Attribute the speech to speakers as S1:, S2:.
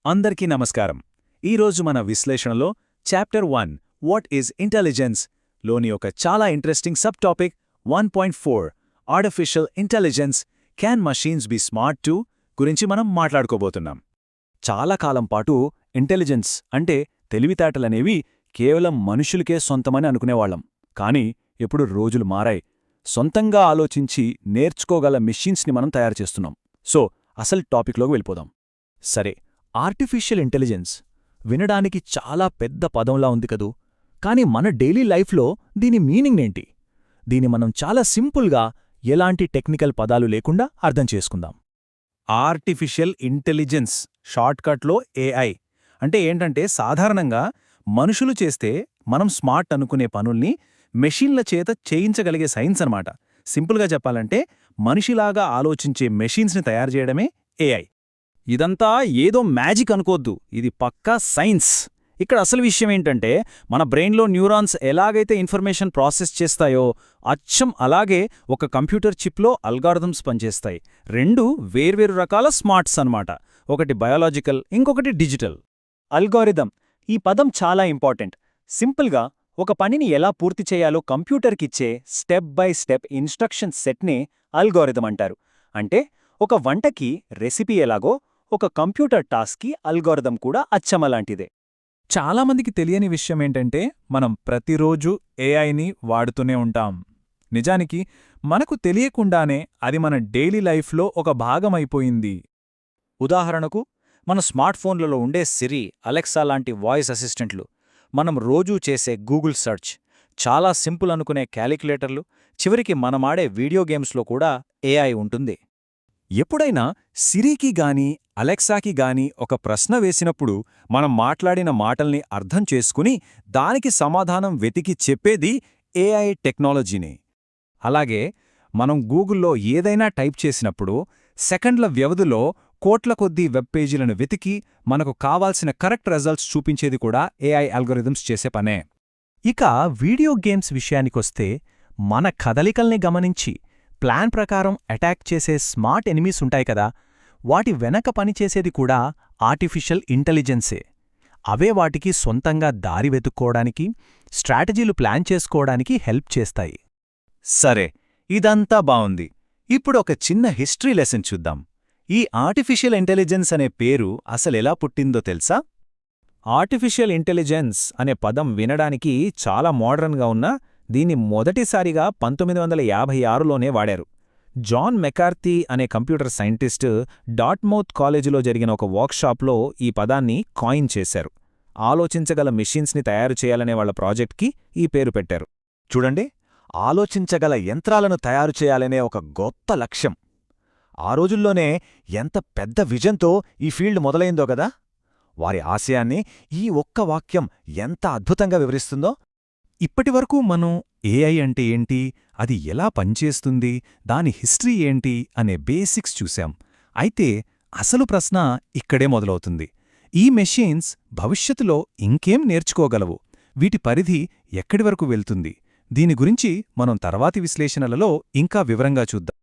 S1: అందరికీ నమస్కారం. ఈరోజు మన విశ్లేషణలో చాప్టర్ 1 వాట్ ఈజ్ ఇంటెలిజెన్స్ లోని ఒక చాలా interesting sub topic 1.4 artificial intelligence can machines B smart two గురించి మనం మాట్లాడుకోబోతున్నాం.
S2: చాలా కాలం పాటు ఇంటెలిజెన్స్ అంటే తెలివితేటలనేవి కేవలం మనుషులకే సొంతమని అనుకునేవాళ్లం. కానీ ఎప్పుడు రోజులు మారాయి. సొంతంగా ఆలోచించి నేర్చుకోగల మెషీన్స్ని మనం తయారు చేస్తున్నాం. సో అసలు టాపిక్లోకి వెళ్ళిపోదాం. సరే, ఆర్టిఫిషియల్ ఇంటెలిజెన్స్ వినడానికి చాలా పెద్ద పదంలా ఉంది కదూ. కానీ మన డైలీ లైఫ్లో దీని మీనింగ్ ఏంటి? దీన్ని మనం చాలా సింపుల్గా ఎలాంటి టెక్నికల్ పదాలు లేకుండా అర్థం చేసుకుందాం.
S1: ఆర్టిఫిషియల్ ఇంటెలిజెన్స్ షార్ట్కట్లో ఏఐ అంటే ఏంటంటే సాధారణంగా మనుషులు చేస్తే మనం స్మార్ట్ అనుకునే పనుల్ని మెషిన్ల చేత చేయించగలిగే సైన్స్ అన్నమాట. సింపుల్గా చెప్పాలంటే మనిషిలాగా ఆలోచించే మెషిన్స్ని తయారు చేయడమే ఏఐ.
S2: ఇదంతా ఏదో మ్యాజిక్ అనుకోద్దు, ఇది పక్కా సైన్స్. ఇక్కడ అసలు విషయం ఏంటంటే మన బ్రెయిన్లో న్యూరాన్స్ ఎలాగైతే ఇన్ఫర్మేషన్ ప్రాసెస్ చేస్తాయో అచ్చం అలాగే ఒక కంప్యూటర్ చిప్లో అల్గారిథమ్స్ పనిచేస్తాయి. రెండు వేర్వేరు రకాల స్మార్ట్స్ అన్నమాట. ఒకటి బయాలజికల్, ఇంకొకటి డిజిటల్.
S3: అల్గోరిథం ఈ పదం చాలా ఇంపార్టెంట్. సింపుల్గా ఒక పనిని ఎలా పూర్తి చేయాలో కంప్యూటర్కిచ్చే స్టెప్ బై స్టెప్ ఇన్స్ట్రక్షన్ సెట్నే అల్గోరిథం అంటారు. అంటే ఒక వంటకి రెసిపీ ఎలాగో ఒక కంప్యూటర్ టాస్క్కి అల్గోరిథం కూడా అచ్చమలాంటిదే.
S1: చాలామందికి తెలియని విషయమేంటంటే మనం ప్రతిరోజూ ఏఐని వాడుతూనే ఉంటాం. నిజానికి మనకు తెలియకుండానే అది మన డైలీ లైఫ్లో ఒక భాగమైపోయింది.
S2: ఉదాహరణకు మన స్మార్ట్ ఫోన్లలో ఉండే సిరి, అలెక్సా లాంటి వాయిస్ అసిస్టెంట్లు, మనం రోజూ చేసే గూగుల్ సెర్చ్, చాలా సింపుల్ అనుకునే క్యాలిక్యులేటర్లు, చివరికి మనమాడే వీడియో గేమ్స్లో కూడా ఏఐ ఉంటుంది.
S1: ఎప్పుడైనా సిరికి గాని అలెక్సాకి గాని ఒక ప్రశ్న వేసినప్పుడు మనం మాట్లాడిన మాటల్ని అర్థం చేసుకుని దానికి సమాధానం వెతికి చెప్పేది ఏఐ టెక్నాలజీనే. అలాగే మనం గూగుల్లో ఏదైనా టైప్ చేసినప్పుడు సెకండ్ల వ్యవధిలో కోట్ల కొద్దీ వెబ్ పేజీలను వెతికి మనకు కావాల్సిన కరెక్ట్ రిజల్ట్స్ చూపించేది కూడా ఏఐ అల్గోరిథమ్స్ చేసే పనే.
S4: ఇక వీడియో గేమ్స్ విషయానికొస్తే మన కదలికల్ని గమనించి ప్లాన్ ప్రకారం అటాక్ చేసే స్మార్ట్ ఎనిమీస్ ఉంటాయి కదా, వాటి వెనక పనిచేసేది కూడా ఆర్టిఫిషియల్ ఇంటెలిజెన్సే. అవే వాటికి సొంతంగా దారి వెతుక్కోవడానికి, స్ట్రాటజీలు ప్లాన్ చేసుకోవడానికి హెల్ప్ చేస్తాయి.
S1: సరే, ఇదంతా బావుంది. ఇప్పుడు ఒక చిన్న హిస్టరీ లెసన్ చూద్దాం. ఈ ఆర్టిఫిషియల్ ఇంటెలిజెన్స్ అనే పేరు అసలెలా పుట్టిందో తెలుసా?
S2: ఆర్టిఫిషియల్ ఇంటెలిజెన్స్ అనే పదం వినడానికి చాలా మోడర్న్గా ఉన్నా దీన్ని మొదటిసారిగా 1956లోనే వాడారు. జాన్ మెకార్థీ అనే కంప్యూటర్ సైంటిస్ట్ డార్ట్మౌత్ కాలేజీలో జరిగిన ఒక వర్క్షాప్లో ఈ పదాన్ని కాయిన్ చేశారు. ఆలోచించగల మెషిన్స్ని తయారు చేయాలనే వాళ్ల ప్రాజెక్ట్కి ఈ పేరు పెట్టారు.
S1: చూడండి, ఆలోచించగల యంత్రాలను తయారు చేయాలనే ఒక గొప్ప లక్ష్యం. ఆ రోజుల్లోనే ఎంత పెద్ద విజన్తో ఈ ఫీల్డ్ మొదలైందో గదా. వారి ఆశయాన్ని ఈ ఒక్క వాక్యం ఎంత అద్భుతంగా వివరిస్తుందో.
S4: ఇప్పటివరకు మనం ఏఐ అంటే ఏంటి, అది ఎలా పనిచేస్తుంది, దాని హిస్టరీ ఏంటి అనే బేసిక్స్ చూశాం. అయితే అసలు ప్రశ్న ఇక్కడే మొదలవుతుంది. ఈ మెషీన్స్ భవిష్యత్తులో ఇంకేం నేర్చుకోగలవు? వీటి పరిధి ఎక్కడి వరకు వెళ్తుంది? దీని గురించి మనం తర్వాతి విశ్లేషణలలో ఇంకా వివరంగా చూద్దాం.